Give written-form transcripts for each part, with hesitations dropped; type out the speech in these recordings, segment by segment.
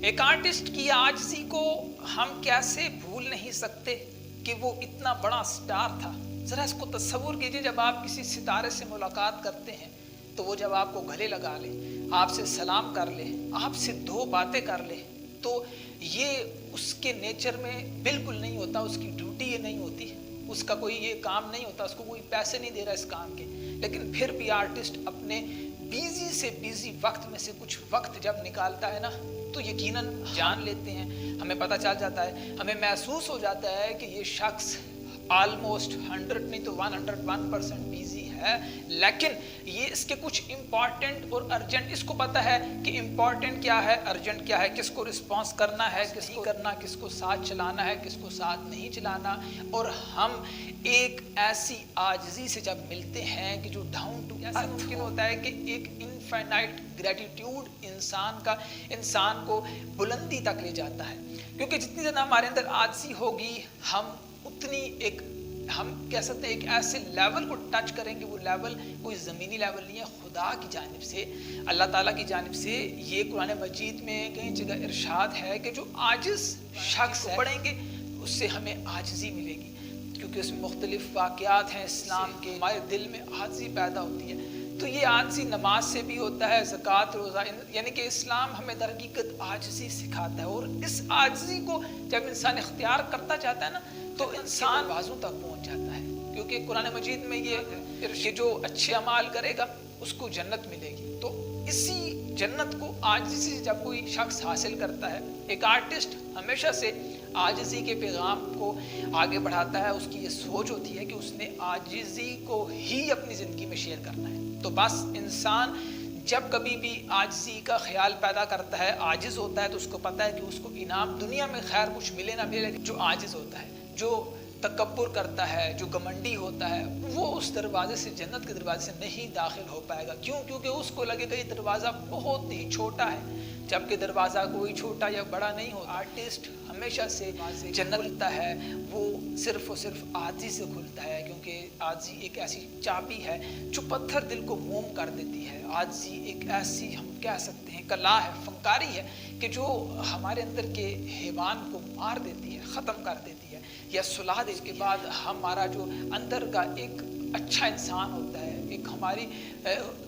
ایک آرٹسٹ کی عاجزی کو ہم کیسے بھول نہیں سکتے کہ وہ اتنا بڑا سٹار تھا. ذرا اس کو تصور کیجئے، جب آپ کسی ستارے سے ملاقات کرتے ہیں تو وہ جب آپ کو گلے لگا لے، آپ سے سلام کر لے، آپ سے دو باتیں کر لے، تو یہ اس کے نیچر میں بالکل نہیں ہوتا، اس کی ڈیوٹی یہ نہیں ہوتی، اس کا کوئی یہ کام نہیں ہوتا، اس کو کوئی پیسے نہیں دے رہا اس کام کے. لیکن پھر بھی آرٹسٹ اپنے بیزی سے بیزی وقت میں سے کچھ وقت جب نکالتا ہے نا، تو یقیناً جان لیتے ہیں، ہمیں پتہ چل جاتا ہے، ہمیں محسوس ہو جاتا ہے کہ یہ شخص آلموسٹ 100 نہیں تو 101% بیزی ہے، لیکن یہ اس کے کچھ امپورٹنٹ اور ارجنٹ، اس کو پتہ ہے کہ امپورٹنٹ کیا ہے، ارجنٹ کیا ہے، کس کو رسپانس کرنا ہے، کس کو کرنا، کس کو ساتھ چلانا ہے، کس کو ساتھ نہیں چلانا. اور ہم ایک ایسی عاجزی سے جب ملتے ہیں کہ جو ڈاؤن ٹو ارتھ ممکن ہوتا ہے کہ ایک انفائنائٹ گریٹیٹیوڈ انسان کو بلندی تک لے جاتا ہے. کیونکہ جتنی زیادہ ہمارے اندر عاجزی ہوگی، ہم اتنی ہم کہہ سکتے ہیں ایک ایسے لیول کو ٹچ کریں گے. وہ لیول کوئی زمینی لیول نہیں ہے، خدا کی جانب سے، اللہ تعالیٰ کی جانب سے. یہ قرآن مجید میں کئی جگہ ارشاد ہے کہ جو عاجز شخص پڑھیں گے اس سے ہمیں عاجزی ملے گی، کیونکہ اس میں مختلف واقعات ہیں اسلام کے. ہمارے دل میں عاجزی پیدا ہوتی ہے، تو یہ عاجزی نماز سے بھی ہوتا ہے، زکوٰۃ، روزہ، یعنی کہ اسلام ہمیں در حقیقت عاجزی سکھاتا ہے. اور اس عاجزی کو جب انسان اختیار کرتا جاتا ہے نا، تو انسان بازوں تک پہنچ جاتا ہے. کیونکہ قرآن مجید میں یہ جو اچھے اعمال کرے گا اس کو جنت ملے گی. تو اسی جنت کو عاجزی سے جب کوئی شخص حاصل کرتا ہے، ایک آرٹسٹ ہمیشہ سے عاجزی کے پیغام کو آگے بڑھاتا ہے. اس کی یہ سوچ ہوتی ہے کہ اس نے عاجزی کو ہی اپنی زندگی میں شیئر کرنا ہے. تو بس انسان جب کبھی بھی عاجزی کا خیال پیدا کرتا ہے، عاجز ہوتا ہے، تو اس کو پتہ ہے کہ اس کو انعام دنیا میں خیر کچھ ملے نہ ملے، لیکن جو عاجز ہوتا ہے، جو تکبر کرتا ہے، جو گمنڈی ہوتا ہے، وہ اس دروازے سے، جنت کے دروازے سے نہیں داخل ہو پائے گا. کیوں؟ کیونکہ اس کو لگے گا یہ دروازہ بہت ہی چھوٹا ہے، جبکہ دروازہ کوئی چھوٹا یا بڑا نہیں ہوتا. آرٹسٹ ہمیشہ سے جنت کھلتا ہے، وہ صرف اور صرف عاجزی سے کھلتا ہے، کیونکہ عاجزی ایک ایسی چابی ہے جو پتھر دل کو موم کر دیتی ہے. عاجزی ایک ایسی، ہم کہہ سکتے ہیں، کلا ہے، فنکاری ہے کہ جو ہمارے اندر کے حیوان کو مار دیتی ہے، ختم کر دیتی ہے یا سلا دے. اس کے بعد ہمارا جو اندر کا ایک اچھا انسان ہوتا ہے، ایک ہماری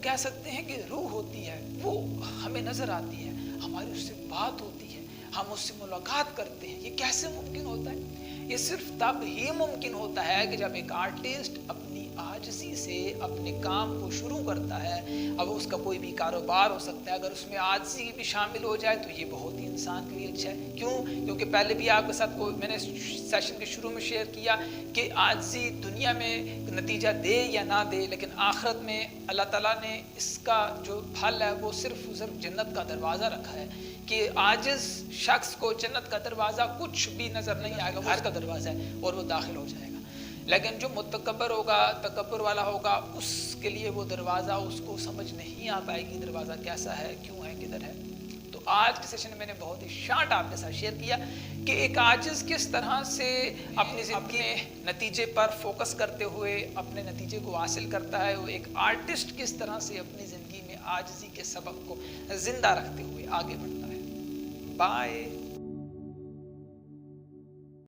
کہہ سکتے ہیں کہ روح ہوتی ہے، وہ ہمیں نظر آتی ہے، ہماری اس سے بات ہوتی ہے، ہم اس سے ملاقات کرتے ہیں. یہ کیسے ممکن ہوتا ہے؟ یہ صرف تب ہی ممکن ہوتا ہے کہ جب ایک آرٹسٹ اپنی عاجزی سے اپنے کام کو شروع کرتا ہے. اب اس کا کوئی بھی کاروبار ہو سکتا ہے، اگر اس میں عاجزی بھی شامل ہو جائے تو یہ بہت ہی انسان کے لیے اچھا ہے. کیوں؟ کیونکہ پہلے بھی آپ کے ساتھ میں نے سیشن کے شروع میں شیئر کیا کہ عاجزی دنیا میں نتیجہ دے یا نہ دے، لیکن آخرت میں اللہ تعالیٰ نے اس کا جو پھل ہے وہ صرف جنت کا دروازہ رکھا ہے کہ عاجز شخص کو جنت کا دروازہ کچھ بھی نظر نہیں آئے گا، گھر کا دروازہ ہے اور وہ داخل ہو جائے گا. لیکن جو متکبر ہوگا، تکبر والا ہوگا، اس کے لیے وہ دروازہ، اس کو سمجھ نہیں آ پائے گی دروازہ کیسا ہے، کیوں ہے، کدھر ہے. تو آج کے سیشن میں نے بہت ہی شارٹ آپ کے ساتھ شیئر کیا کہ ایک عاجز کس طرح سے اپنی زندگی میں نتیجے پر فوکس کرتے ہوئے اپنے نتیجے کو حاصل کرتا ہے، وہ ایک آرٹسٹ کس طرح سے اپنی زندگی میں عاجزی کے سبق کو زندہ رکھتے ہوئے آگے بڑھتا ہے. بائے.